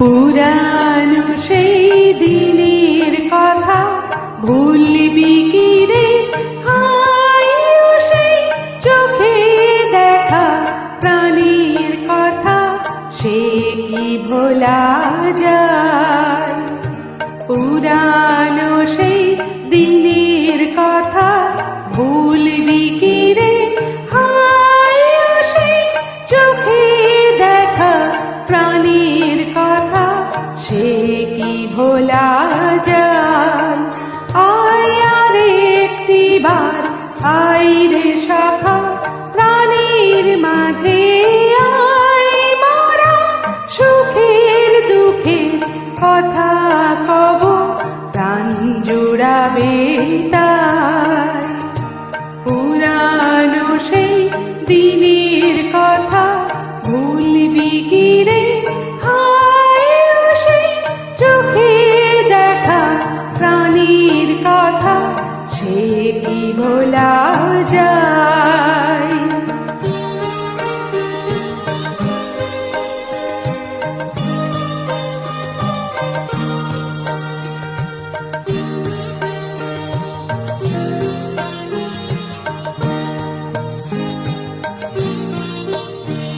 পুরানো সেই দিনের কথা ভুলবি কি রে? হায় ও সেই চোখে দেখা প্রাণীর কথা, সে কি ভোলা যায়? পুরানো সেই দিনের কথা ভুলবি কি রে? হায় ও সেই চোখে দেখা প্রাণীর কথা, সে কি ভোলা যায়? আয় আর একটিবার আয় রে সখা, প্রাণীর মাঝে আয় মোরা সুখের দুঃখের কথা কব, প্রাণ জুড়াবে তাই। পুরানো সেই দিনের কথা ভুলবি কি রে? হায় ও সেই চোখে দেখা প্রাণীর কথা, সে কি ভোলা যায়?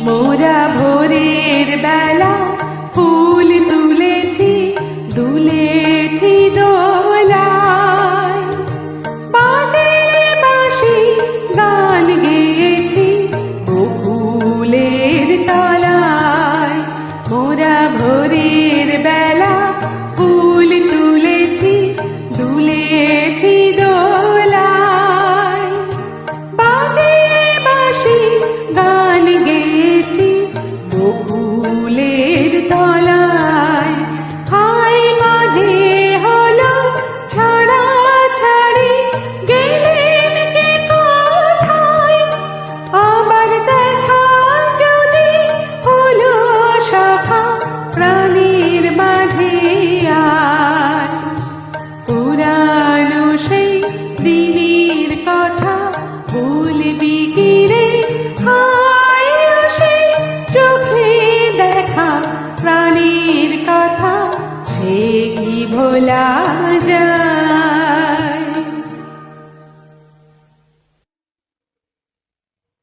মোরা ভোরের বেলা